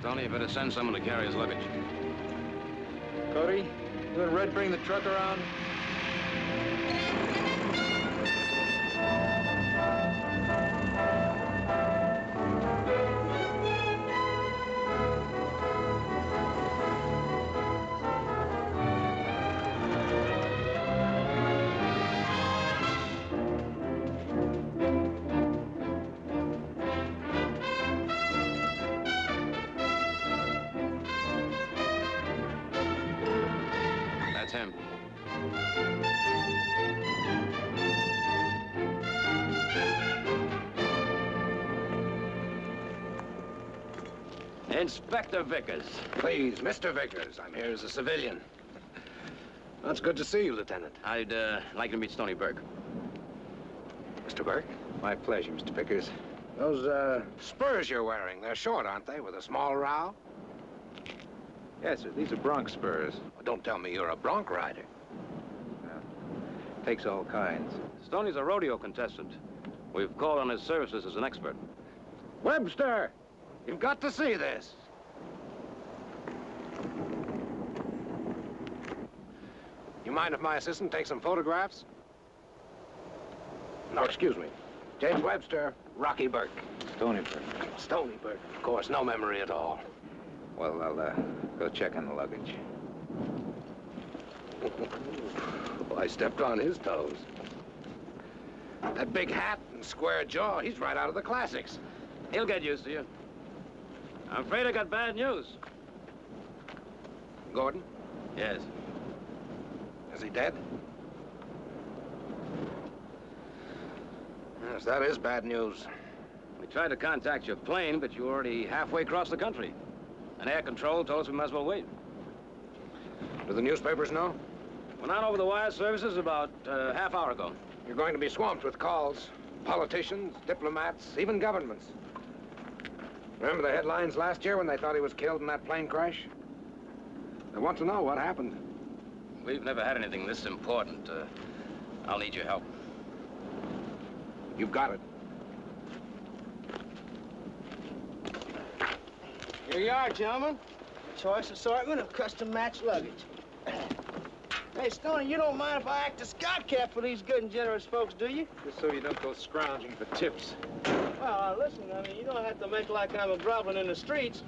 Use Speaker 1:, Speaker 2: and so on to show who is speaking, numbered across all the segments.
Speaker 1: Stoney, you better send someone to carry his luggage.
Speaker 2: Cody, you and Red bring the truck around?
Speaker 1: That's him.
Speaker 3: Inspector Vickers.
Speaker 4: Please, Mr. Vickers. I'm here as a civilian. Well, it's good to see you, Lieutenant.
Speaker 1: I'd like to meet Stoney Burke.
Speaker 4: Mr. Burke?
Speaker 2: My pleasure, Mr. Vickers.
Speaker 4: Those, spurs you're wearing, they're short, aren't they, with a small rowel?
Speaker 2: Yes, sir. These are bronc spurs.
Speaker 4: Well, don't tell me you're a bronc rider.
Speaker 2: Takes all kinds.
Speaker 1: Stoney's a rodeo contestant. We've called on his services as an expert.
Speaker 4: Webster! You've got to see this. You mind if my assistant takes some photographs? No, excuse me. James Webster, Rocky Burke.
Speaker 2: Stoney Burke.
Speaker 4: Stoney Burke, of course, no memory at all.
Speaker 2: Well, I'll go check on the luggage.
Speaker 4: Oh, I stepped on his toes. That big hat and square jaw, he's right out of the classics.
Speaker 1: He'll get used to you. I'm afraid I got bad news.
Speaker 4: Gordon?
Speaker 1: Yes.
Speaker 4: Is he dead? Yes, that is bad news.
Speaker 1: We tried to contact your plane, but you were already halfway across the country. And air control told us we might as well wait.
Speaker 4: Do the newspapers know?
Speaker 1: Went out over the wire services about a half hour ago.
Speaker 4: You're going to be swamped with calls. Politicians, diplomats, even governments. Remember the headlines last year when they thought he was killed in that plane crash? They want to know what happened.
Speaker 1: We've never had anything this important. I'll need your help.
Speaker 4: You've got it.
Speaker 5: Here you are, gentlemen. Choice assortment of custom-matched luggage. Hey, Stoney, you don't mind if I act as scout cap for these good and generous folks, do you?
Speaker 2: Just so you don't go scrounging for tips.
Speaker 5: Well, listen, I mean, you don't have to make like I'm a groveling in the streets.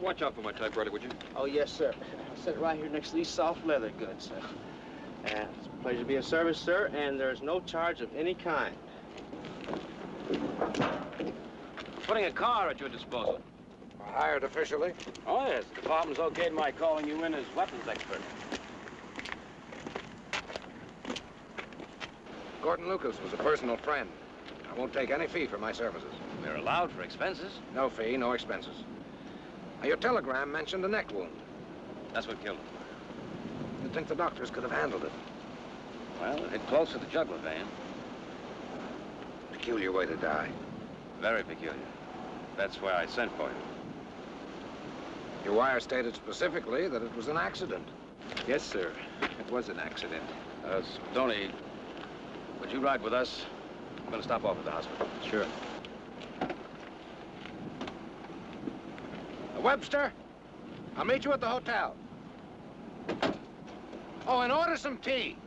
Speaker 2: Watch out for my typewriter, would you?
Speaker 5: Oh, yes, sir. I'll sit right here next to these soft leather goods, sir. And it's a pleasure to be of service, sir, and there's no charge of any kind.
Speaker 1: Putting a car at your disposal.
Speaker 4: Hired officially?
Speaker 1: Oh, yes. The department's okayed my calling you in as weapons expert.
Speaker 4: Gordon Lucas was a personal friend. I won't take any fee for my services.
Speaker 1: We're allowed for expenses.
Speaker 4: No fee, no expenses. Now, your telegram mentioned a neck wound.
Speaker 1: That's what killed him.
Speaker 4: You'd think the doctors could have handled it.
Speaker 1: Well, it hit close to the jugular vein.
Speaker 4: Peculiar way to die.
Speaker 1: Very peculiar. That's why I sent for you.
Speaker 4: Your wire stated specifically that it was an accident.
Speaker 2: Yes, sir. It was an accident.
Speaker 1: Stoney, would you ride with us? I'm going to stop off at the hospital.
Speaker 2: Sure.
Speaker 4: Webster, I'll meet you at the hotel. Oh, and order some tea.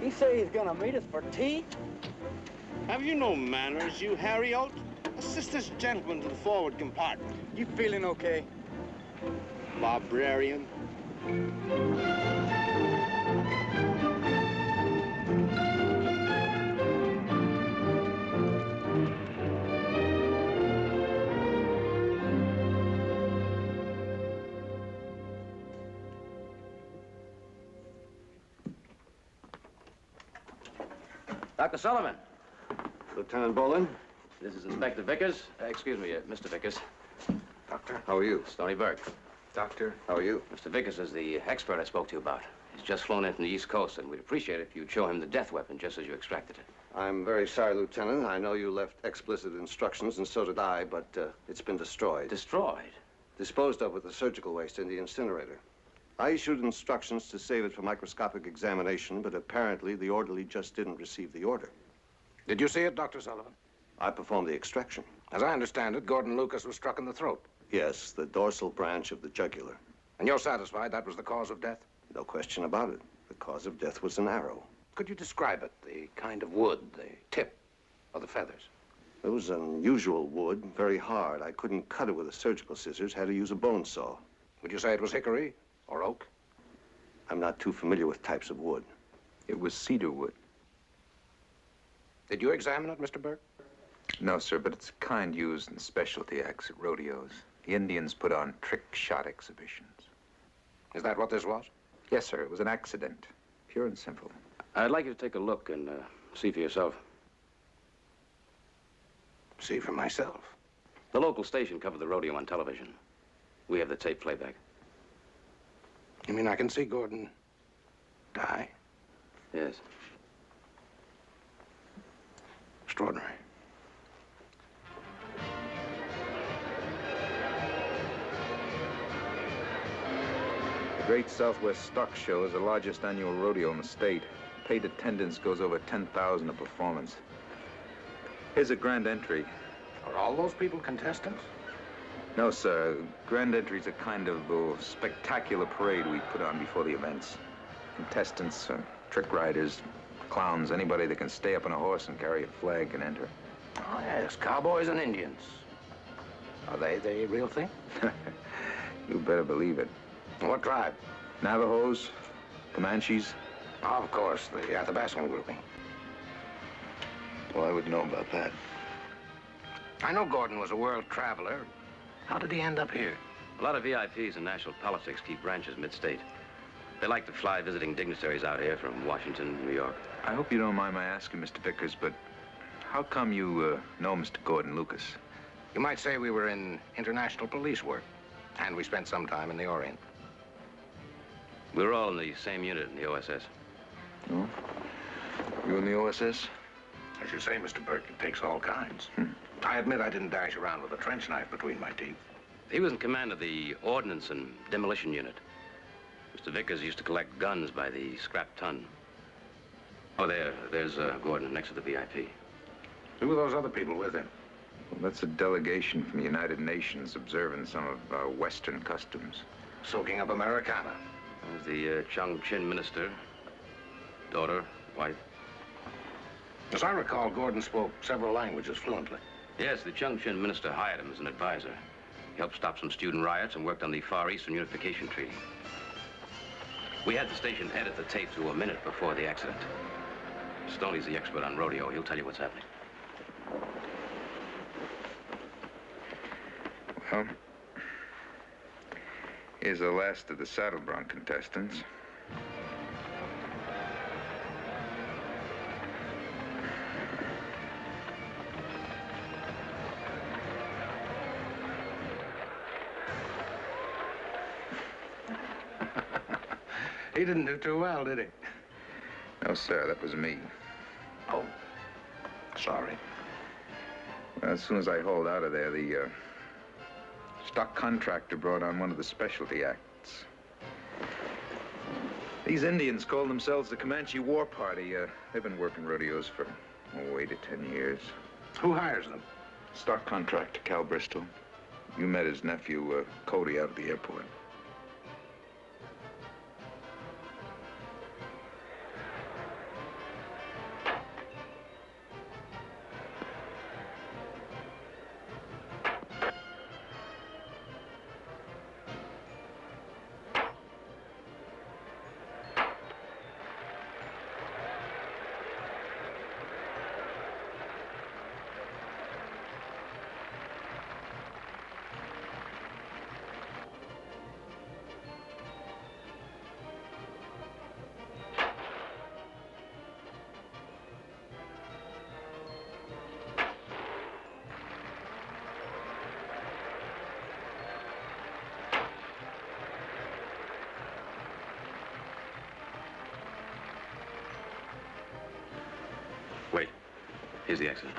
Speaker 5: He say he's gonna meet us for tea?
Speaker 6: Have you no manners, you Harry Oates? Assist this gentleman to the forward compartment.
Speaker 5: You feeling okay?
Speaker 6: Barbarian.
Speaker 1: Dr. Sullivan.
Speaker 7: Lieutenant Bolin?
Speaker 1: This is Inspector Vickers. Excuse me, Mr. Vickers.
Speaker 7: Doctor, how are you?
Speaker 1: Stoney Burke.
Speaker 7: Doctor, how are you?
Speaker 1: Mr. Vickers is the expert I spoke to you about. He's just flown in from the East Coast, and we'd appreciate it if you'd show him the death weapon just as you extracted it.
Speaker 7: I'm very sorry, Lieutenant. I know you left explicit instructions, and so did I, but it's been destroyed.
Speaker 1: Destroyed?
Speaker 7: Disposed of with the surgical waste in the incinerator. I issued instructions to save it for microscopic examination, but apparently the orderly just didn't receive the order.
Speaker 4: Did you see it, Dr. Sullivan?
Speaker 7: I performed the extraction.
Speaker 4: As I understand it, Gordon Lucas was struck in the throat.
Speaker 7: Yes, the dorsal branch of the jugular.
Speaker 4: And you're satisfied that was the cause of death?
Speaker 7: No question about it. The cause of death was an arrow.
Speaker 4: Could you describe it? The kind of wood, the tip, or the feathers?
Speaker 7: It was unusual wood, very hard. I couldn't cut it with a surgical scissors, had to use a bone saw.
Speaker 4: Would you say it was hickory or oak?
Speaker 7: I'm not too familiar with types of wood.
Speaker 3: It was cedar wood.
Speaker 4: Did you examine it, Mr. Burke?
Speaker 3: No, sir, but it's a kind used in specialty acts at rodeos. The Indians put on trick shot exhibitions.
Speaker 4: Is that what this was?
Speaker 3: Yes, sir, it was an accident. Pure and simple.
Speaker 1: I'd like you to take a look and see for yourself.
Speaker 4: See for myself.
Speaker 1: The local station covered the rodeo on television. We have the tape playback.
Speaker 4: You mean I can see Gordon die?
Speaker 1: Yes.
Speaker 4: Extraordinary.
Speaker 3: The Great Southwest Stock Show is the largest annual rodeo in the state. Paid attendance goes over 10,000 a performance. Here's a grand entry.
Speaker 4: Are all those people contestants?
Speaker 3: No, sir. Grand entry's a kind of spectacular parade we put on before the events. Contestants, trick riders, clowns, anybody that can stay up on a horse and carry a flag can enter.
Speaker 4: Oh, yes, cowboys and Indians. Are they the real thing?
Speaker 3: You better believe it.
Speaker 4: What tribe?
Speaker 3: Navajos, Comanches.
Speaker 4: Oh, of course, the Athabascan grouping.
Speaker 3: Well, I would know about that.
Speaker 4: I know Gordon was a world traveler. How did he end up here?
Speaker 1: A lot of VIPs in national politics keep branches mid-state. They like to fly visiting dignitaries out here from Washington, New York.
Speaker 3: I hope you don't mind my asking, Mr. Vickers, but how come you know Mr. Gordon Lucas?
Speaker 4: You might say we were in international police work, and we spent some time in the Orient.
Speaker 1: We were all in the same unit in the OSS.
Speaker 3: Oh? You in the OSS?
Speaker 4: As you say, Mr. Burke, it takes all kinds. I admit I didn't dash around with a trench knife between my teeth.
Speaker 1: He was in command of the Ordnance and Demolition Unit. Mr. Vickers used to collect guns by the scrap ton. Oh, there's Gordon next to the VIP.
Speaker 4: Who were those other people with him?
Speaker 3: Well, that's a delegation from the United Nations observing some of our Western customs.
Speaker 4: Soaking up Americana.
Speaker 1: There's the Chung Chin minister, daughter, wife.
Speaker 4: As I recall, Gordon spoke several languages fluently.
Speaker 1: Yes, the Chung Chin minister hired him as an advisor. He helped stop some student riots and worked on the Far Eastern Unification Treaty. We had the station edit the tape to a minute before the accident. Stoney's the expert on rodeo. He'll tell you what's happening.
Speaker 3: Well, here's the last of the saddle bronc contestants.
Speaker 4: He didn't do too well, did he?
Speaker 3: No, sir, that was me.
Speaker 4: Oh, sorry.
Speaker 3: Well, as soon as I hauled out of there, the stock contractor brought on one of the specialty acts. These Indians call themselves the Comanche War Party. They've been working rodeos for, 8 to 10 years.
Speaker 4: Who hires them?
Speaker 3: Stock contractor, Cal Bristol. You met his nephew, Cody, out at the airport.
Speaker 1: Wait. Here's the accident.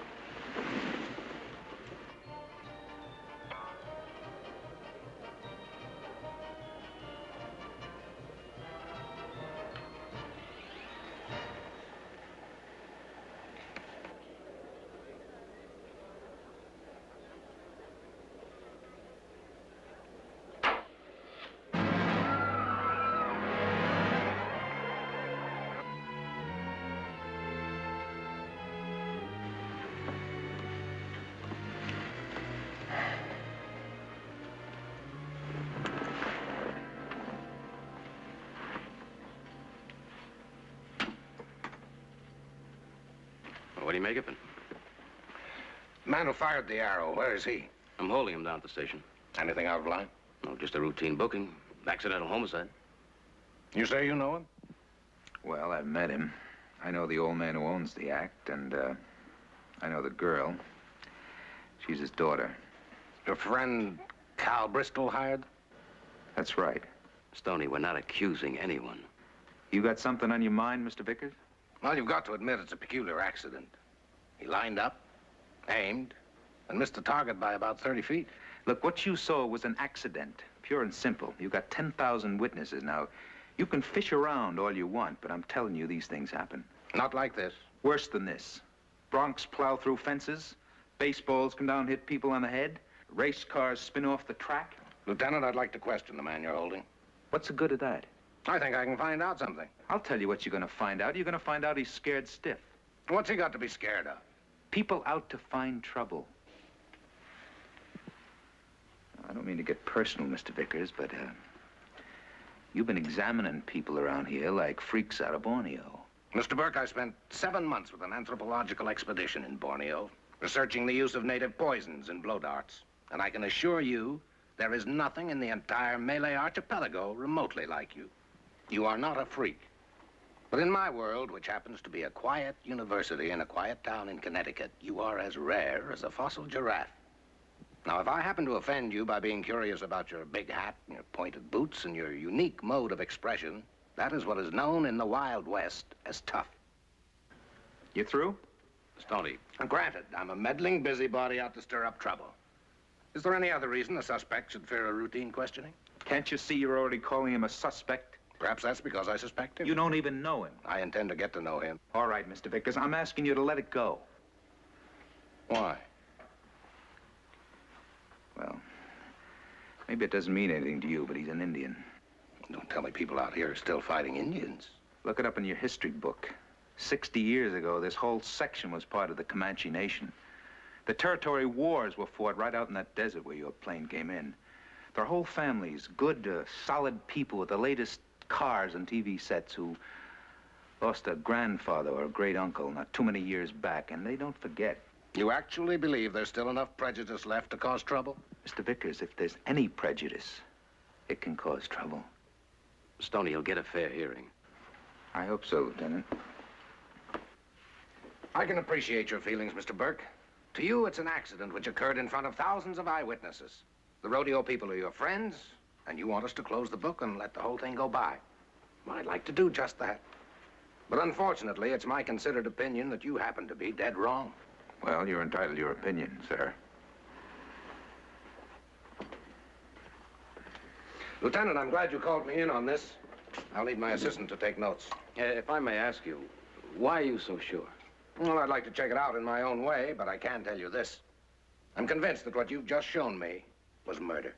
Speaker 1: What do you make of it?
Speaker 4: The man who fired the arrow, where is he?
Speaker 1: I'm holding him down at the station.
Speaker 4: Anything out of line?
Speaker 1: No, just a routine booking. Accidental homicide.
Speaker 4: You say you know him?
Speaker 3: Well, I've met him. I know the old man who owns the act, and I know the girl. She's his daughter.
Speaker 4: Your friend Cal Bristol hired?
Speaker 3: That's right.
Speaker 1: Stoney, we're not accusing anyone.
Speaker 3: You got something on your mind, Mr. Vickers?
Speaker 4: Well, you've got to admit it's a peculiar accident. He lined up, aimed, and missed the target by about 30 feet.
Speaker 3: Look, what you saw was an accident, pure and simple. You got 10,000 witnesses. Now, you can fish around all you want, but I'm telling you, these things happen.
Speaker 4: Not like this.
Speaker 3: Worse than this. Broncs plow through fences, baseballs come down and hit people on the head, race cars spin off the track.
Speaker 4: Lieutenant, I'd like to question the man you're holding.
Speaker 3: What's the good of that?
Speaker 4: I think I can find out something.
Speaker 3: I'll tell you what you're going to find out. You're going to find out he's scared stiff.
Speaker 4: What's he got to be scared of?
Speaker 3: People out to find trouble. I don't mean to get personal, Mr. Vickers, but you've been examining people around here like freaks out of Borneo.
Speaker 4: Mr. Burke, I spent 7 months with an anthropological expedition in Borneo, researching the use of native poisons and blow darts. And I can assure you, there is nothing in the entire Malay archipelago remotely like you. You are not a freak. But in my world, which happens to be a quiet university in a quiet town in Connecticut, you are as rare as a fossil giraffe. Now, if I happen to offend you by being curious about your big hat and your pointed boots and your unique mode of expression, that is what is known in the Wild West as tough.
Speaker 3: You through?
Speaker 1: Stoney.
Speaker 4: And granted, I'm a meddling busybody out to stir up trouble. Is there any other reason a suspect should fear a routine questioning?
Speaker 3: Can't you see you're already calling him a suspect?
Speaker 4: Perhaps that's because I suspect him.
Speaker 3: You don't even know him.
Speaker 4: I intend to get to know him.
Speaker 3: All right, Mr. Vickers, I'm asking you to let it go.
Speaker 4: Why?
Speaker 3: Well, maybe it doesn't mean anything to you, but he's an Indian.
Speaker 4: Don't tell me people out here are still fighting Indians.
Speaker 3: Look it up in your history book. 60 years ago, this whole section was part of the Comanche Nation. The territory wars were fought right out in that desert where your plane came in. Their whole families, good, solid people with the latest cars and TV sets who lost a grandfather or a great uncle not too many years back, and they don't forget.
Speaker 4: You actually believe there's still enough prejudice left to cause trouble?
Speaker 3: Mr. Vickers, if there's any prejudice, it can cause trouble.
Speaker 1: Stoney, you'll get a fair hearing.
Speaker 3: I hope so, Lieutenant.
Speaker 4: I can appreciate your feelings, Mr. Burke. To you, it's an accident which occurred in front of thousands of eyewitnesses. The rodeo people are your friends, and you want us to close the book and let the whole thing go by. Well, I'd like to do just that. But unfortunately, it's my considered opinion that you happen to be dead wrong.
Speaker 3: Well, you're entitled to your opinion, sir.
Speaker 4: Lieutenant, I'm glad you called me in on this. I'll need my assistant to take notes.
Speaker 1: If I may ask you, why are you so sure?
Speaker 4: Well, I'd like to check it out in my own way, but I can tell you this. I'm convinced that what you've just shown me was murder.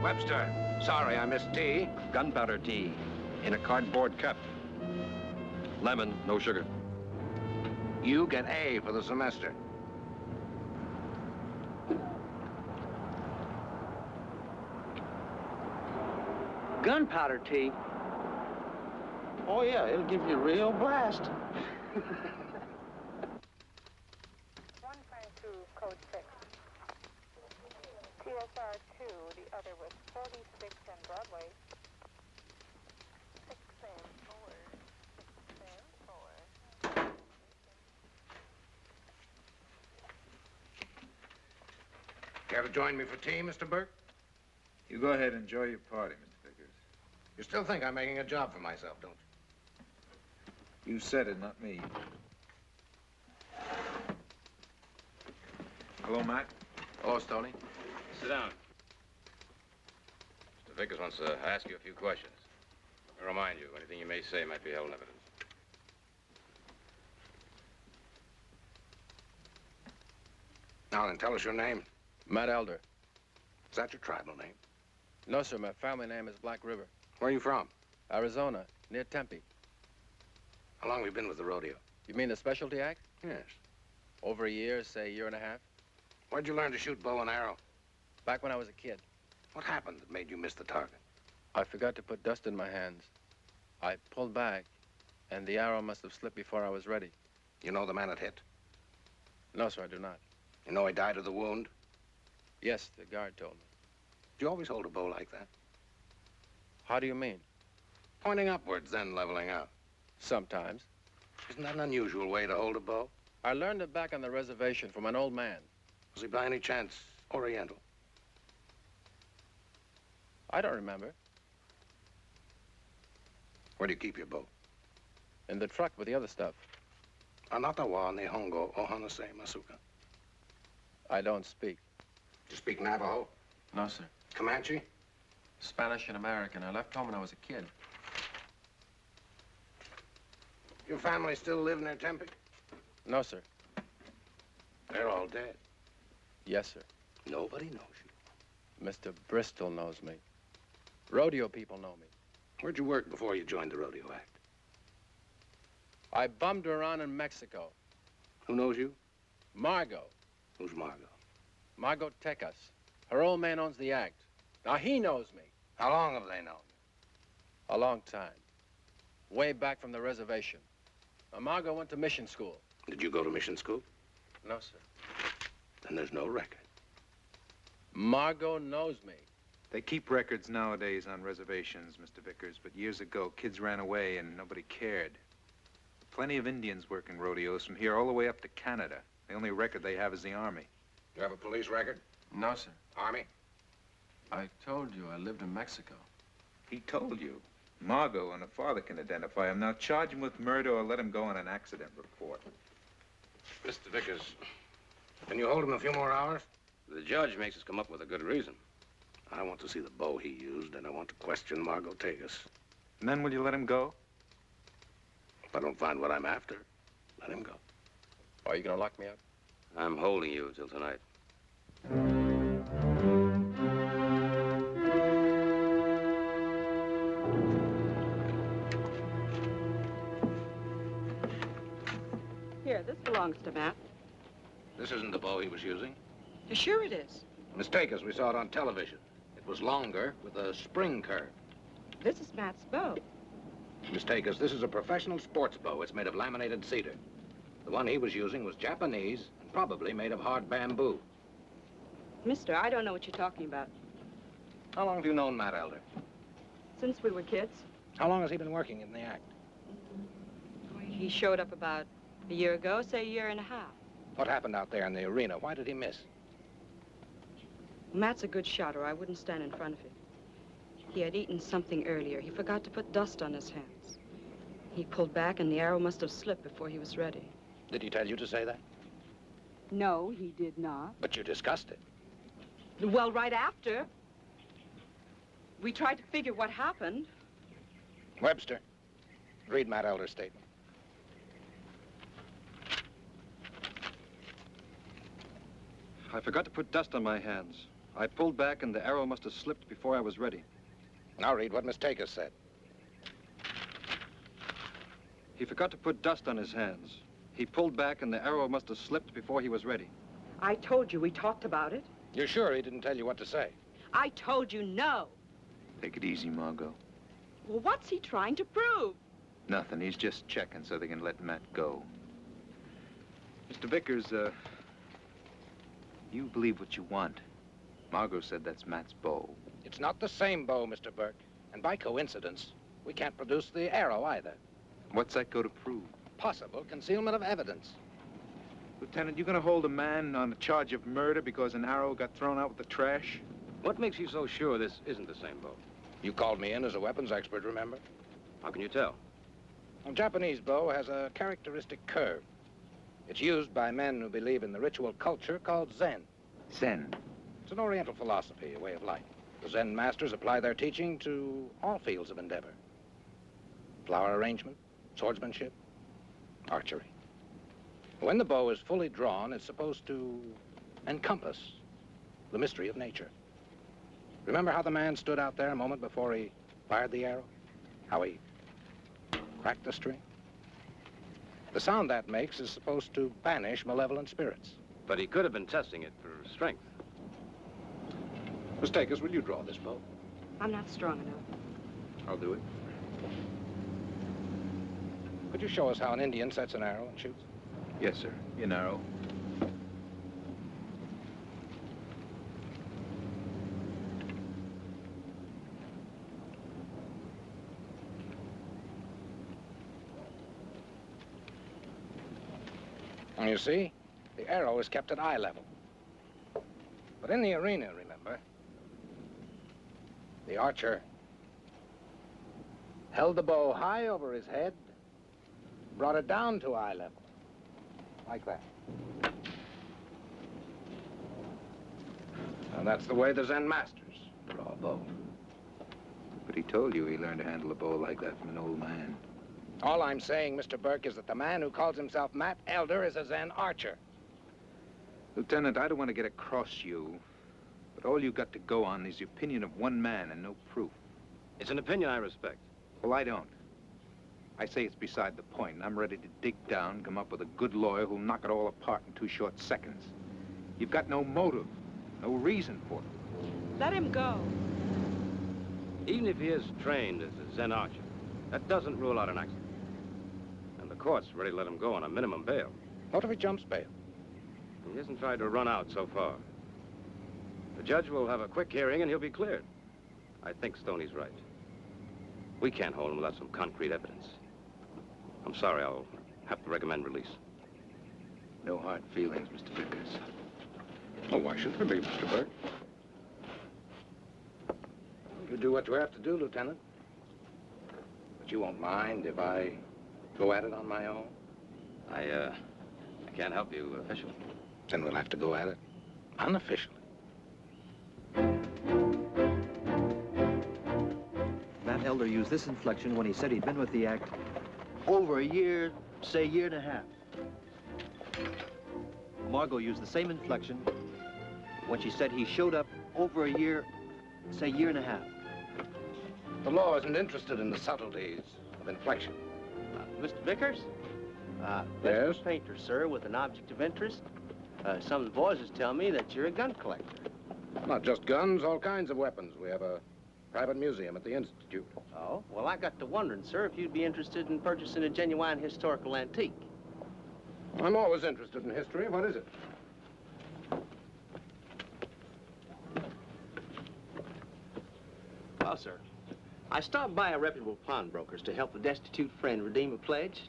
Speaker 4: Webster, sorry I missed tea.
Speaker 8: Gunpowder tea in a cardboard cup. Lemon, no sugar.
Speaker 4: You get A for the semester.
Speaker 5: Gunpowder tea? Oh, yeah, it'll give you a real blast.
Speaker 9: 152, code 6. TSR 2, the other was 46 and Broadway. 6 and 4. 6 and 4.
Speaker 4: Care to join me for tea, Mr. Burke?
Speaker 3: You go ahead and enjoy your party, Mr. Vickers.
Speaker 4: You still think I'm making a job for myself, don't you?
Speaker 3: You said it, not me. Hello, Matt.
Speaker 1: Hello, Stoney. Sit down. Mr. Vickers wants to ask you a few questions. I remind you, anything you may say might be held in evidence.
Speaker 4: Now then, tell us your name.
Speaker 10: Matt Elder.
Speaker 4: Is that your tribal name?
Speaker 10: No, sir, my family name is Black River.
Speaker 4: Where are you from?
Speaker 10: Arizona, near Tempe.
Speaker 4: How long have you been with the rodeo?
Speaker 10: You mean the specialty act?
Speaker 4: Yes.
Speaker 10: Over a year, say a year and a half.
Speaker 4: Where'd you learn to shoot bow and arrow?
Speaker 10: Back when I was a kid.
Speaker 4: What happened that made you miss the target?
Speaker 10: I forgot to put dust in my hands. I pulled back, and the arrow must have slipped before I was ready.
Speaker 4: You know the man it hit?
Speaker 10: No, sir, I do not.
Speaker 4: You know he died of the wound?
Speaker 10: Yes, the guard told me.
Speaker 4: Do you always hold a bow like that?
Speaker 10: How do you mean?
Speaker 4: Pointing upwards, then leveling out.
Speaker 10: Sometimes.
Speaker 4: Isn't that an unusual way to hold a bow?
Speaker 10: I learned it back on the reservation from an old man.
Speaker 4: Was he by any chance Oriental?
Speaker 10: I don't remember.
Speaker 4: Where do you keep your bow?
Speaker 10: In the truck with the other stuff.
Speaker 4: Anatawa Nihongo Ohanase Masuka.
Speaker 10: I don't speak.
Speaker 4: Do you speak Navajo?
Speaker 10: No, sir.
Speaker 4: Comanche?
Speaker 10: Spanish and American. I left home when I was a kid.
Speaker 4: Your family still live near Tempe?
Speaker 10: No, sir.
Speaker 4: They're all dead.
Speaker 10: Yes, sir.
Speaker 4: Nobody knows you.
Speaker 10: Mr. Bristol knows me. Rodeo people know me.
Speaker 4: Where'd you work before you joined the Rodeo Act?
Speaker 10: I bummed around in Mexico.
Speaker 4: Who knows you?
Speaker 10: Margot.
Speaker 4: Who's Margot?
Speaker 10: Margot Tecas. Her old man owns the act. Now, he knows me.
Speaker 4: How long have they known you?
Speaker 10: A long time. Way back from the reservation. Now, Margot went to mission school.
Speaker 4: Did you go to mission school?
Speaker 10: No, sir.
Speaker 4: Then there's no record.
Speaker 10: Margot knows me.
Speaker 3: They keep records nowadays on reservations, Mr. Vickers, but years ago, kids ran away and nobody cared. Plenty of Indians work in rodeos from here all the way up to Canada. The only record they have is the Army.
Speaker 4: You have a police record?
Speaker 10: No, sir.
Speaker 4: Army?
Speaker 10: I told you I lived in Mexico.
Speaker 3: He told you. Margot and her father can identify him. Now charge him with murder or let him go on an accident report.
Speaker 4: Mr. Vickers, can you hold him a few more hours?
Speaker 1: The judge makes us come up with a good reason.
Speaker 4: I want to see the bow he used, and I want to question Margot Tegas.
Speaker 3: And then will you let him go?
Speaker 4: If I don't find what I'm after, let him go.
Speaker 10: Are you gonna lock me up?
Speaker 1: I'm holding you till tonight.
Speaker 11: Here, this belongs to Matt.
Speaker 4: This isn't the bow he was using.
Speaker 11: Sure it is.
Speaker 4: Miss Tegas, we saw it on television. It was longer with a spring curve.
Speaker 11: This is Matt's bow.
Speaker 4: Miss Tegas, this is a professional sports bow. It's made of laminated cedar. The one he was using was Japanese and probably made of hard bamboo.
Speaker 11: Mister, I don't know what you're talking about.
Speaker 4: How long have you known Matt Elder?
Speaker 11: Since we were kids.
Speaker 4: How long has he been working in the act?
Speaker 11: He showed up about a year ago, say a year and a half.
Speaker 4: What happened out there in the arena? Why did he miss?
Speaker 11: Matt's a good shot, or I wouldn't stand in front of him. He had eaten something earlier. He forgot to put dust on his hands. He pulled back, and the arrow must have slipped before he was ready.
Speaker 4: Did he tell you to say that?
Speaker 11: No, he did not.
Speaker 4: But you discussed it.
Speaker 11: Well, right after. We tried to figure what happened.
Speaker 4: Webster, read Matt Elder's statement.
Speaker 12: I forgot to put dust on my hands. I pulled back and the arrow must have slipped before I was ready.
Speaker 4: Now read what Miss Tegas said.
Speaker 12: He forgot to put dust on his hands. He pulled back and the arrow must have slipped before he was ready.
Speaker 11: I told you we talked about it.
Speaker 4: You're sure he didn't tell you what to say?
Speaker 11: I told you no.
Speaker 3: Take it easy, Margot.
Speaker 11: Well, what's he trying to prove?
Speaker 3: Nothing. He's just checking so they can let Matt go. Mr. Vickers, you believe what you want. Margot said that's Matt's bow.
Speaker 4: It's not the same bow, Mr. Burke. And by coincidence, we can't produce the arrow either.
Speaker 3: What's that go to prove?
Speaker 4: Possible concealment of evidence.
Speaker 3: Lieutenant, you gonna hold a man on a charge of murder because an arrow got thrown out with the trash?
Speaker 1: What makes you so sure this isn't the same bow?
Speaker 4: You called me in as a weapons expert, remember?
Speaker 1: How can you tell?
Speaker 4: A Japanese bow has a characteristic curve. It's used by men who believe in the ritual culture called Zen.
Speaker 3: Zen?
Speaker 4: It's an Oriental philosophy, a way of life. The Zen masters apply their teaching to all fields of endeavor. Flower arrangement, swordsmanship, archery. When the bow is fully drawn, it's supposed to encompass the mystery of nature. Remember how the man stood out there a moment before he fired the arrow? How he cracked the string? The sound that makes is supposed to banish malevolent spirits.
Speaker 1: But he could have been testing it for strength.
Speaker 4: Miss Takers, will you draw this bow?
Speaker 11: I'm not strong enough.
Speaker 4: I'll do it. Could you show us how an Indian sets an arrow and shoots?
Speaker 3: Yes, sir. An arrow.
Speaker 4: And you see, the arrow is kept at eye level. But in the arena, remember, the archer held the bow high over his head, brought it down to eye level, like that. And that's the way the Zen masters draw a bow.
Speaker 3: But he told you he learned to handle a bow like that from an old man.
Speaker 4: All I'm saying, Mr. Burke, is that the man who calls himself Matt Elder is a Zen archer.
Speaker 3: Lieutenant, I don't want to get across you, but all you got to go on is the opinion of one man and no proof.
Speaker 1: It's an opinion I respect.
Speaker 3: Well, I don't. I say it's beside the point, and I'm ready to dig down, come up with a good lawyer who'll knock it all apart in 2 short seconds. You've got no motive, no reason for it.
Speaker 11: Let him go.
Speaker 1: Even if he is trained as a Zen archer, that doesn't rule out an accident. And the court's ready to let him go on a minimum bail.
Speaker 4: What if he jumps bail?
Speaker 1: He hasn't tried to run out so far. The judge will have a quick hearing and he'll be cleared. I think Stoney's right. We can't hold him without some concrete evidence. I'm sorry, I'll have to recommend release.
Speaker 3: No hard feelings, Mr. Vickers.
Speaker 4: Oh, why should there be, Mr. Burke? You do what you have to do, Lieutenant. But you won't mind if I go at it on my own?
Speaker 1: I can't help you officially.
Speaker 4: Then we'll have to go at it unofficially.
Speaker 13: Matt Elder used this inflection when he said he'd been with the act over a year, say year and a half. Margot used the same inflection when she said he showed up over a year, say year and a half.
Speaker 4: The law isn't interested in the subtleties of inflection.
Speaker 5: Mr. Vickers?
Speaker 4: Yes?
Speaker 5: Mr. Painter, sir, with an object of interest. Some of the voices tell me that you're a gun collector.
Speaker 4: Not just guns, all kinds of weapons. We have a private museum at the Institute.
Speaker 5: Oh? Well, I got to wondering, sir, if you'd be interested in purchasing a genuine historical antique.
Speaker 4: I'm always interested in history. What is it?
Speaker 5: Well, sir, I stopped by a reputable pawnbroker's to help a destitute friend redeem a pledge,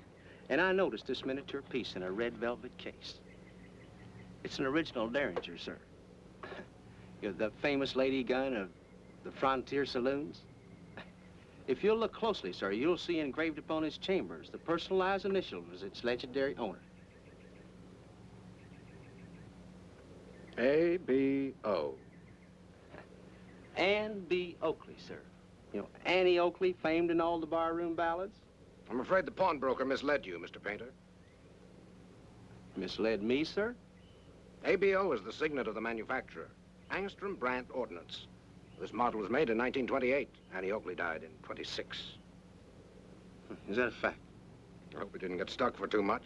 Speaker 5: and I noticed this miniature piece in a red velvet case. It's an original Derringer, sir. You're the famous lady gun of the frontier saloons. If you'll look closely, sir, you'll see engraved upon its chambers the personalized initials of its legendary owner.
Speaker 4: A.B.O.
Speaker 5: Anne B. Oakley, sir. You know, Annie Oakley, famed in all the barroom ballads.
Speaker 4: I'm afraid the pawnbroker misled you, Mr. Painter.
Speaker 5: Misled me, sir?
Speaker 4: ABO is the signet of the manufacturer, Angstrom Brandt Ordnance. This model was made in 1928. Annie Oakley died in 26.
Speaker 5: Is that a fact?
Speaker 4: I hope we didn't get stuck for too much.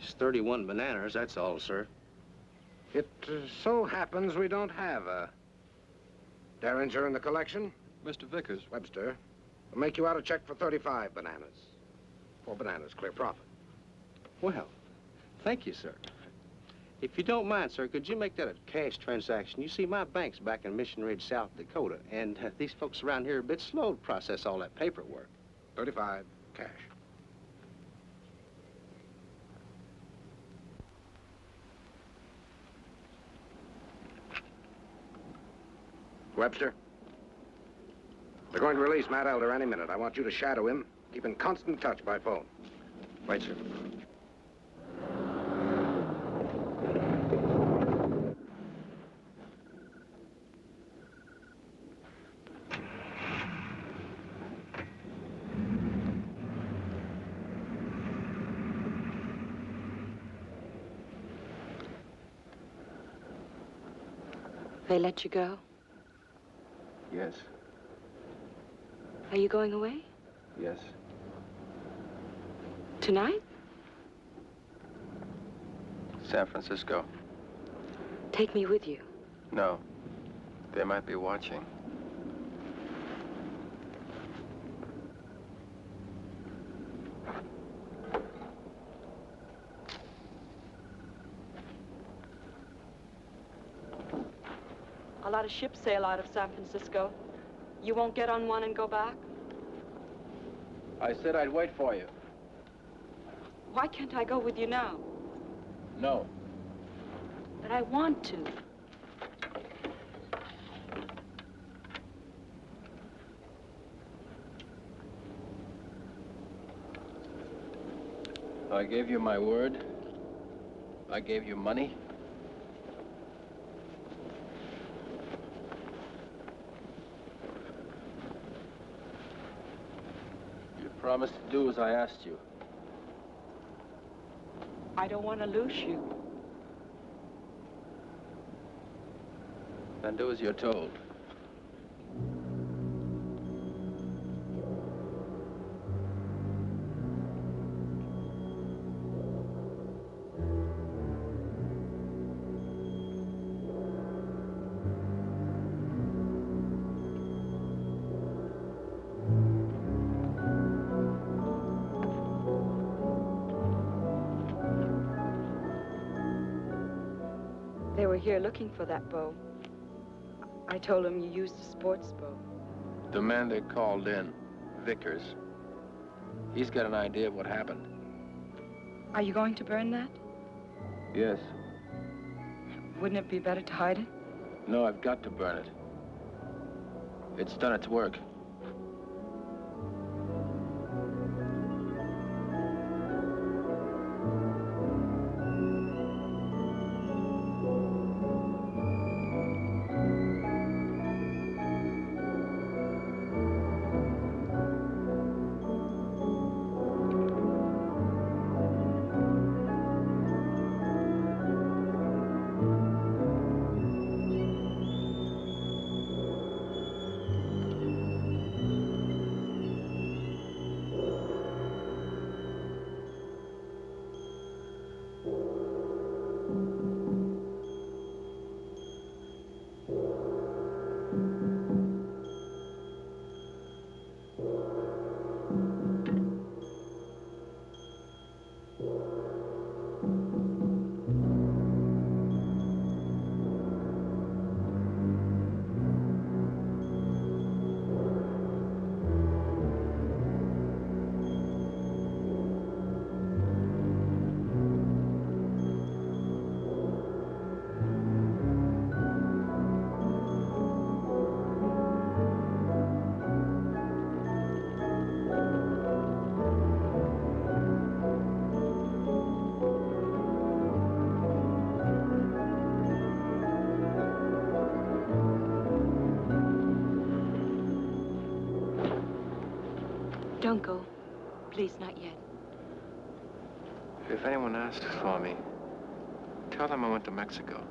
Speaker 5: Just 31 bananas, that's all, sir.
Speaker 4: It so happens we don't have a Derringer in the collection.
Speaker 12: Mr. Vickers.
Speaker 4: Webster, we'll make you out a check for 35 bananas. 4 bananas, clear profit.
Speaker 5: Well, thank you, sir. If you don't mind, sir, could you make that a cash transaction? You see, my bank's back in Mission Ridge, South Dakota, and these folks around here are a bit slow to process all that paperwork.
Speaker 4: 35, cash. Webster, they're going to release Matt Elder any minute. I want you to shadow him. Keep in constant touch by phone.
Speaker 12: Right, sir.
Speaker 11: They let you go?
Speaker 12: Yes.
Speaker 11: Are you going away?
Speaker 12: Yes.
Speaker 11: Tonight?
Speaker 10: San Francisco.
Speaker 11: Take me with you.
Speaker 10: No. They might be watching.
Speaker 11: A lot of ships sail out of San Francisco. You won't get on one and go back?
Speaker 10: I said I'd wait for you.
Speaker 11: Why can't I go with you now?
Speaker 10: No.
Speaker 11: But I want to.
Speaker 10: I gave you my word. I gave you money. You promised to do as I asked you.
Speaker 11: I don't want to lose you.
Speaker 10: Then do as you're told.
Speaker 11: They were here looking for that bow. I told them you used a sports bow.
Speaker 10: The man they called in, Vickers, he's got an idea of what happened.
Speaker 11: Are you going to burn that?
Speaker 10: Yes.
Speaker 11: Wouldn't it be better to hide it?
Speaker 10: No, I've got to burn it. It's done its work.
Speaker 11: Don't go. Please, not yet.
Speaker 10: If anyone asks for me, tell them I went to Mexico.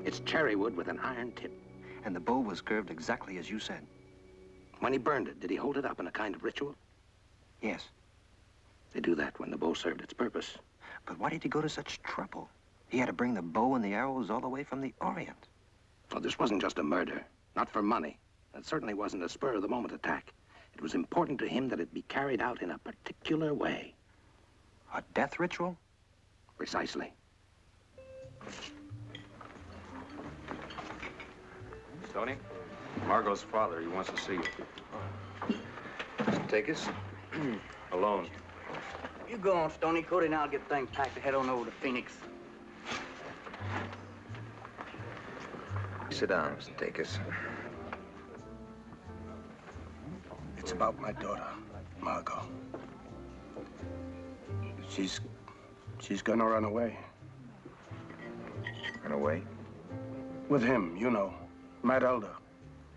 Speaker 14: It's cherry wood with an iron tip.
Speaker 13: And the bow was curved exactly as you said.
Speaker 14: When he burned it, did he hold it up in a kind of ritual?
Speaker 13: Yes.
Speaker 14: They do that when the bow served its purpose.
Speaker 13: But why did he go to such trouble? He had to bring the bow and the arrows all the way from the Orient.
Speaker 14: Well, this wasn't just a murder. Not for money. It certainly wasn't a spur-of-the-moment attack. It was important to him that it be carried out in a particular way.
Speaker 13: A death ritual?
Speaker 14: Precisely.
Speaker 3: Stoney, Margot's father, he wants to see you. Mr. Takis? Alone.
Speaker 15: You go on, Stoney. Cody and I'll get things packed to head on over to Phoenix.
Speaker 3: Sit down, Mr. Takis.
Speaker 14: It's about my daughter, Margot. She's gonna run away.
Speaker 3: Run away?
Speaker 14: With him, you know.
Speaker 16: Matt Elder.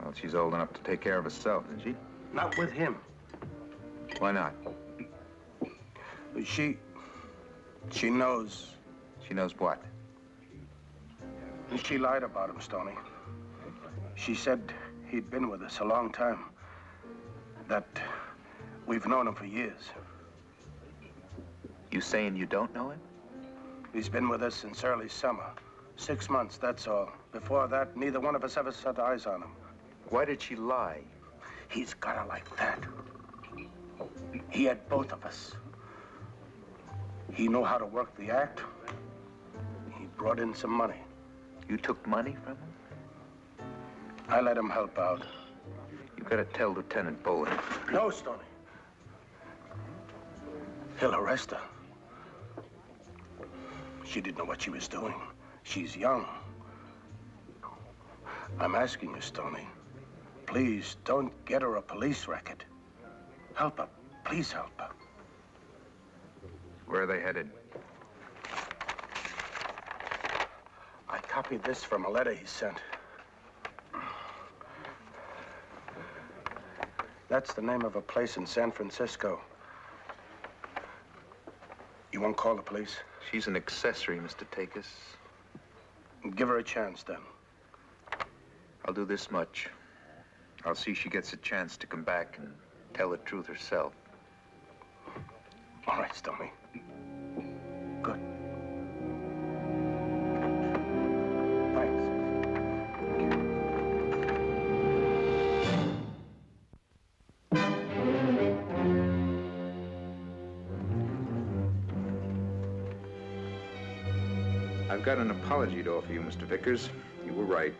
Speaker 3: Well, she's old enough to take care of herself, isn't she?
Speaker 16: Not with him.
Speaker 3: Why not?
Speaker 16: She knows.
Speaker 3: She knows what?
Speaker 16: She lied about him, Stoney. She said he'd been with us a long time. That we've known him for years.
Speaker 3: You saying you don't know him?
Speaker 16: He's been with us since early summer. 6 months, that's all. Before that, neither one of us ever set eyes on him.
Speaker 3: Why did she lie?
Speaker 16: He's got her like that. He had both of us. He knew how to work the act. He brought in some money.
Speaker 3: You took money from him?
Speaker 16: I let him help out.
Speaker 3: You gotta tell Lieutenant Boland.
Speaker 16: No, Stoney. He'll arrest her. She didn't know what she was doing. She's young. I'm asking you, Stoney. Please, don't get her a police record. Help her. Please help her.
Speaker 3: Where are they headed?
Speaker 16: I copied this from a letter he sent. That's the name of a place in San Francisco. You won't call the police?
Speaker 3: She's an accessory, Mr. Takis.
Speaker 16: Give her a chance, then.
Speaker 3: I'll do this much. I'll see she gets a chance to come back and tell the truth herself.
Speaker 16: All right, Stoney. Good. Thanks.
Speaker 3: I've got an apology to offer you, Mr. Vickers. You were right.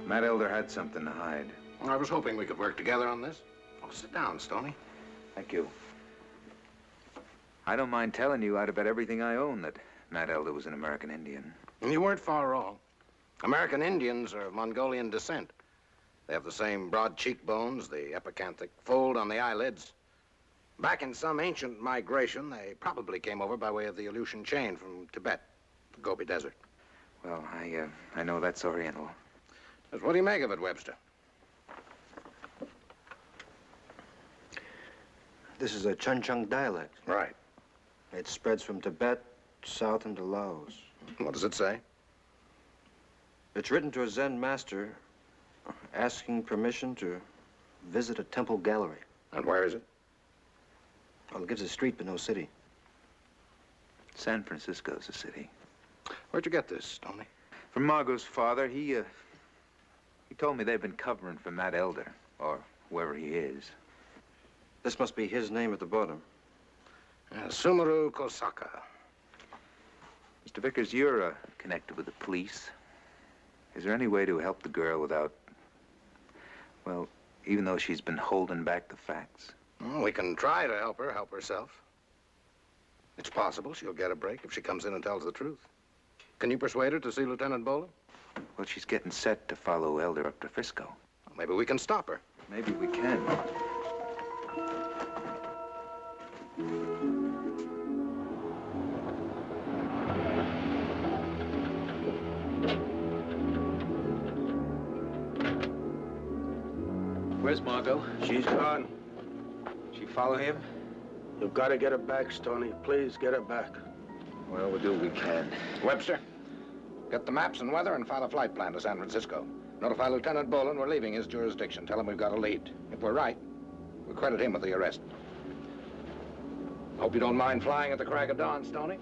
Speaker 3: Matt Elder had something to hide.
Speaker 14: I was hoping we could work together on this. Oh, sit down, Stoney.
Speaker 3: Thank you. I don't mind telling you, I'd have bet everything I own that Matt Elder was an American Indian.
Speaker 14: And you weren't far wrong. American Indians are of Mongolian descent. They have the same broad cheekbones, the epicanthic fold on the eyelids. Back in some ancient migration, they probably came over by way of the Aleutian chain from Tibet, the Gobi Desert.
Speaker 3: Well, I know that's Oriental.
Speaker 14: But what do you make of it, Webster?
Speaker 13: This is a Chunchung dialect.
Speaker 14: Right.
Speaker 13: It spreads from Tibet south into Laos.
Speaker 14: What does it say?
Speaker 13: It's written to a Zen master asking permission to visit a temple gallery.
Speaker 14: And where is it?
Speaker 13: Well, it gives a street but no city.
Speaker 3: San Francisco's a city.
Speaker 14: Where'd you get this, Stoney?
Speaker 3: From Margot's father. He told me they've been covering for Matt Elder, or whoever he is.
Speaker 13: This must be his name at the bottom.
Speaker 14: Sumaru Kosaka.
Speaker 3: Mr. Vickers, you're connected with the police. Is there any way to help the girl without, well, even though she's been holding back the facts?
Speaker 14: Well, we can try to help her help herself. It's possible she'll get a break if she comes in and tells the truth. Can you persuade her to see Lieutenant Boland?
Speaker 3: Well, she's getting set to follow Elder up to Frisco.
Speaker 14: Well, maybe we can stop her.
Speaker 3: Maybe we can. Where's Margot?
Speaker 16: She's gone.
Speaker 3: She follow him?
Speaker 16: You've got to get her back, Stoney. Please get her back.
Speaker 3: Well, we'll do what we can.
Speaker 14: Webster, get the maps and weather and file a flight plan to San Francisco. Notify Lieutenant Boland we're leaving his jurisdiction. Tell him we've got a lead. If we're right, we'll credit him with the arrest. Hope you don't mind flying at the crack of dawn, Stoney.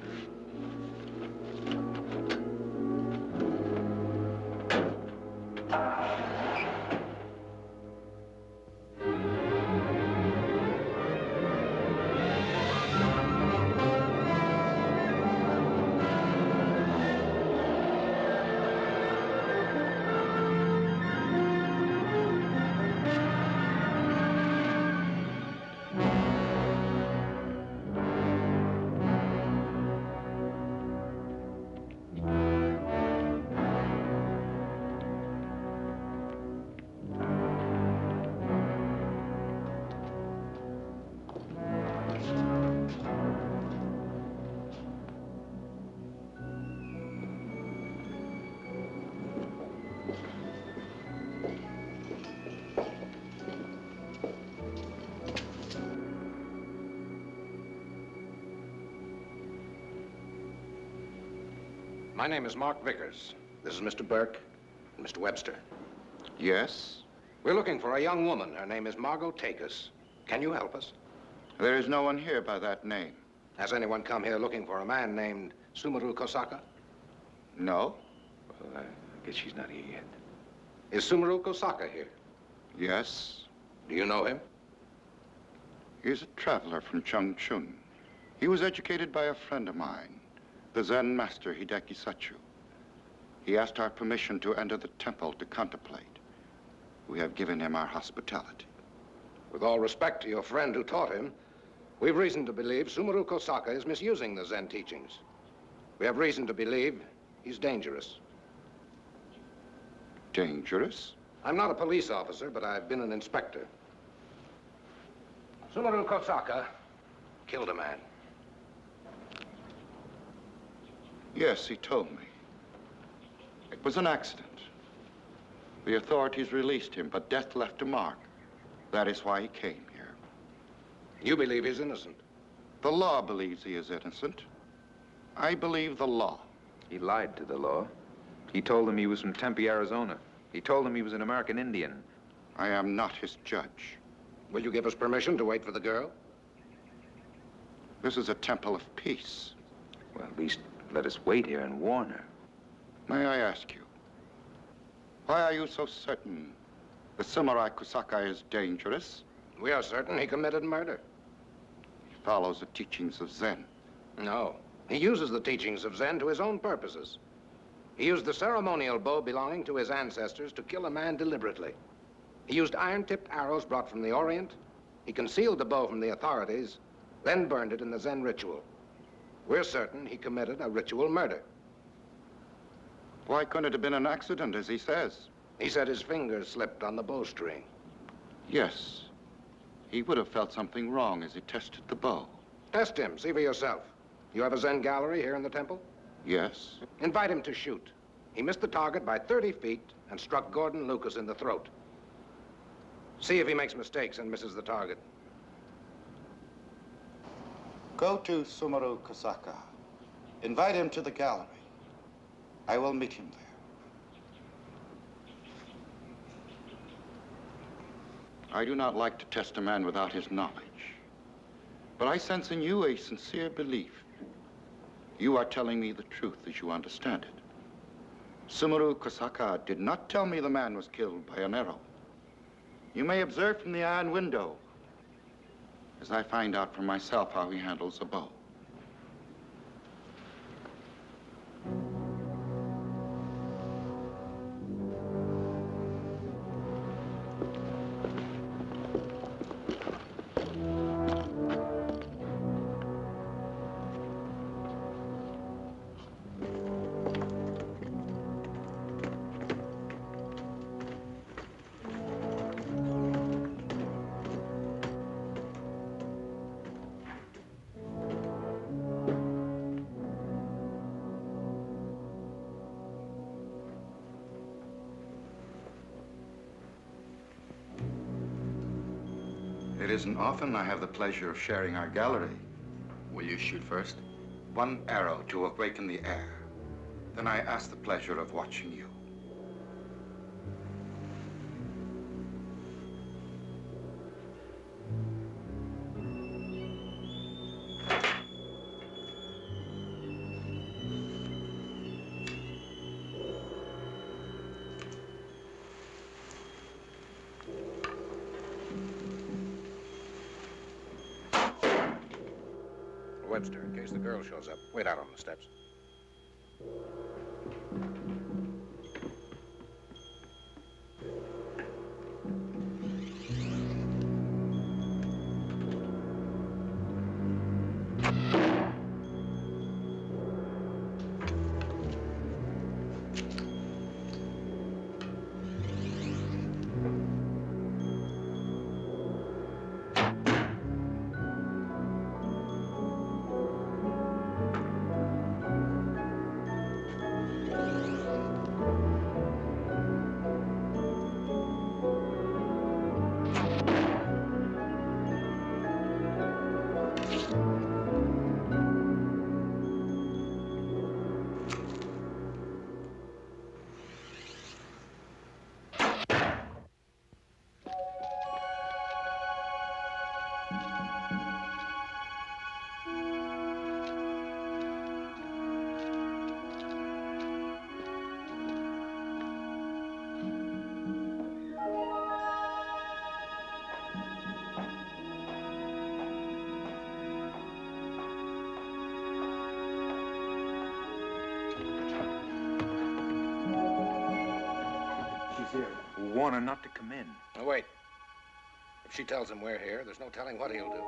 Speaker 14: My name is Mark Vickers. This is Mr. Burke and Mr. Webster.
Speaker 17: Yes?
Speaker 14: We're looking for a young woman. Her name is Margot Takis. Can you help us?
Speaker 17: There is no one here by that name.
Speaker 14: Has anyone come here looking for a man named Sumaru Kosaka?
Speaker 17: No.
Speaker 3: Well, I guess she's not here yet.
Speaker 14: Is Sumaru Kosaka here?
Speaker 17: Yes.
Speaker 14: Do you know him?
Speaker 17: He's a traveler from Chungchun. He was educated by a friend of mine, the Zen master Hideki Sachu. He asked our permission to enter the temple to contemplate. We have given him our hospitality.
Speaker 14: With all respect to your friend who taught him, we've reason to believe Sumaru Kosaka is misusing the Zen teachings. We have reason to believe he's dangerous.
Speaker 17: Dangerous?
Speaker 14: I'm not a police officer, but I've been an inspector. Sumaru Kosaka killed a man.
Speaker 17: Yes, he told me. It was an accident. The authorities released him, but death left a mark. That is why he came here.
Speaker 14: You believe he's innocent?
Speaker 17: The law believes he is innocent. I believe the law.
Speaker 3: He lied to the law. He told them he was from Tempe, Arizona. He told them he was an American Indian.
Speaker 17: I am not his judge.
Speaker 14: Will you give us permission to wait for the girl?
Speaker 17: This is a temple of peace.
Speaker 3: Well, at least let us wait here and warn her.
Speaker 17: May I ask you, why are you so certain the Samurai Kosaka is dangerous?
Speaker 14: We are certain he committed murder.
Speaker 17: He follows the teachings of Zen.
Speaker 14: No. He uses the teachings of Zen to his own purposes. He used the ceremonial bow belonging to his ancestors to kill a man deliberately. He used iron-tipped arrows brought from the Orient. He concealed the bow from the authorities, then burned it in the Zen ritual. We're certain he committed a ritual murder.
Speaker 17: Why couldn't it have been an accident, as he says?
Speaker 14: He said his fingers slipped on the bowstring.
Speaker 17: Yes. He would have felt something wrong as he tested the bow.
Speaker 14: Test him. See for yourself. You have a Zen gallery here in the temple?
Speaker 17: Yes.
Speaker 14: Invite him to shoot. He missed the target by 30 feet and struck Gordon Lucas in the throat. See if he makes mistakes and misses the target.
Speaker 18: Go to Sumaru Kosaka. Invite him to the gallery. I will meet him there.
Speaker 17: I do not like to test a man without his knowledge. But I sense in you a sincere belief. You are telling me the truth as you understand it. Sumaru Kosaka did not tell me the man was killed by an arrow. You may observe from the iron window as I find out for myself how he handles a bow. It isn't often I have the pleasure of sharing our gallery.
Speaker 10: Will you shoot first?
Speaker 17: One arrow to awaken the air. Then I ask the pleasure of watching you.
Speaker 14: Webster, in case the girl shows up. Wait out on the steps.
Speaker 3: here. Warn her not to come in.
Speaker 4: Now, wait. If she tells him we're here, there's no telling what he'll do.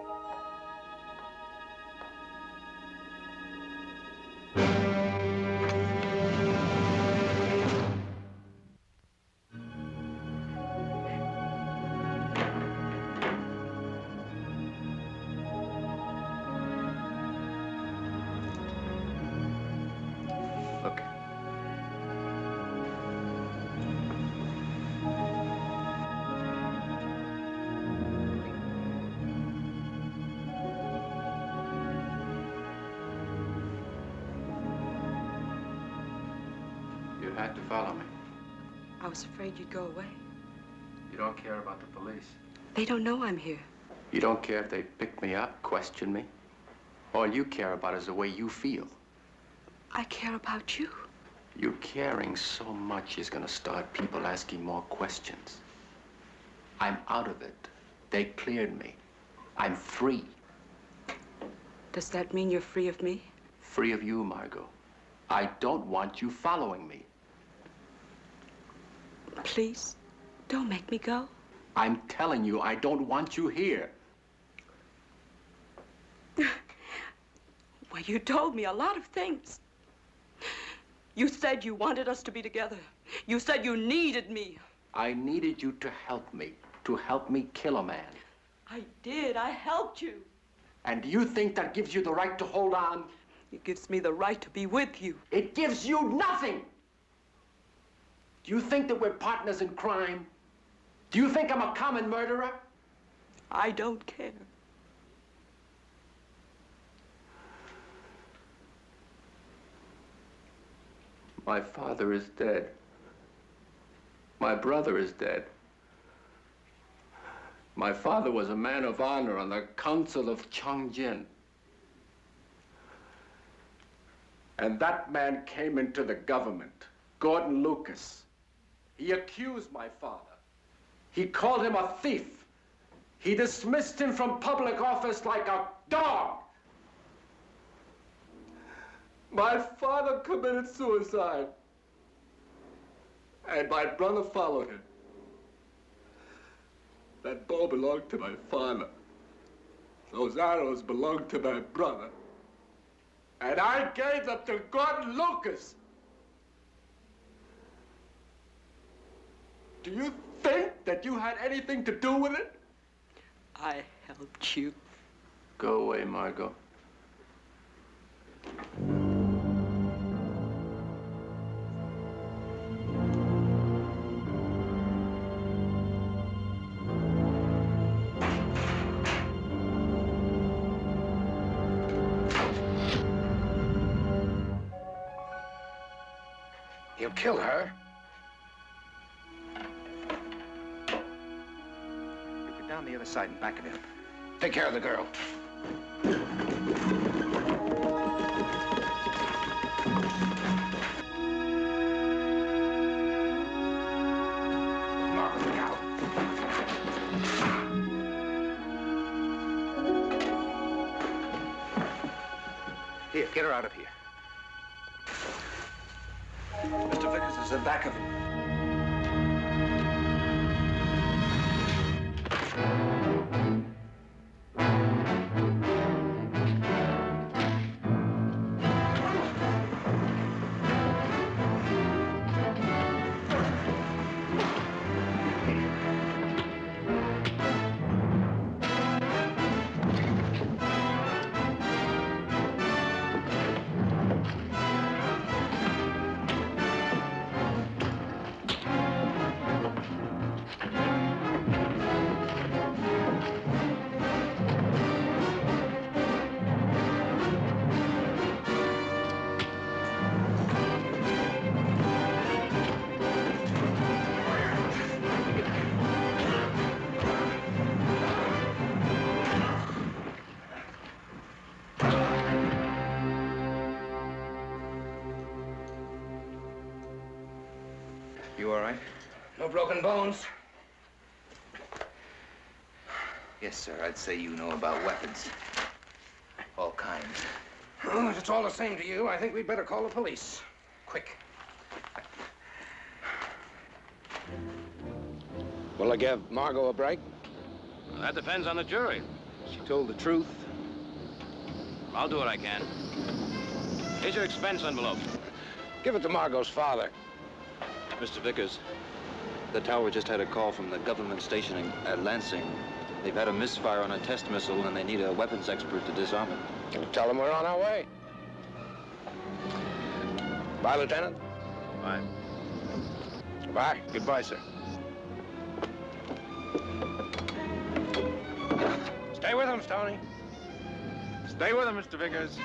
Speaker 3: Look.
Speaker 10: You had to follow me.
Speaker 11: I was afraid you'd go away.
Speaker 10: You don't care about the police.
Speaker 11: They don't know I'm here.
Speaker 10: You don't care if they pick me up, question me. All you care about is the way you feel.
Speaker 11: I care about you.
Speaker 10: You caring so much is gonna start people asking more questions. I'm out of it. They cleared me. I'm free.
Speaker 11: Does that mean you're free of me?
Speaker 10: Free of you, Margot. I don't want you following me.
Speaker 11: Please, don't make me go.
Speaker 10: I'm telling you, I don't want you here.
Speaker 11: Well, you told me a lot of things. You said you wanted us to be together. You said you needed me.
Speaker 10: I needed you to help me kill a man.
Speaker 11: I did. I helped you.
Speaker 10: And do you think that gives you the right to hold on?
Speaker 11: It gives me the right to be with you.
Speaker 10: It gives you nothing. Do you think that we're partners in crime? Do you think I'm a common murderer?
Speaker 11: I don't care.
Speaker 10: My father is dead. My brother is dead. My father was a man of honor on the Council of Chongjin. And that man came into the government, Gordon Lucas. He accused my father. He called him a thief. He dismissed him from public office like a dog. My father committed suicide. And my brother followed him. That bow belonged to my father. Those arrows belonged to my brother. And I gave them to Gordon Lucas. Do you think that you had anything to do with it?
Speaker 11: I helped you.
Speaker 10: Go away, Margot.
Speaker 4: He'll kill her.
Speaker 3: You get down the other side and back it up.
Speaker 4: Take care of the girl. Margaret, look out.
Speaker 3: Here, get her out of here. Mr. Vickers is in back of him. You all right?
Speaker 4: No broken bones.
Speaker 3: Yes, sir. I'd say you know about weapons. All kinds.
Speaker 4: Well, if it's all the same to you, I think we'd better call the police. Quick. Will I give Margot a break?
Speaker 1: Well, that depends on the jury.
Speaker 2: She told the truth.
Speaker 1: I'll do what I can. Here's your expense envelope.
Speaker 4: Give it to Margot's father.
Speaker 13: Mr. Vickers, the tower just had a call from the government station at Lansing. They've had a misfire on a test missile, and they need a weapons expert to disarm it.
Speaker 4: Tell them we're on our way. Bye, Lieutenant.
Speaker 1: Bye.
Speaker 4: Goodbye.
Speaker 2: Goodbye, sir.
Speaker 4: Stay with him, Stoney.
Speaker 2: Stay with him, Mr. Vickers.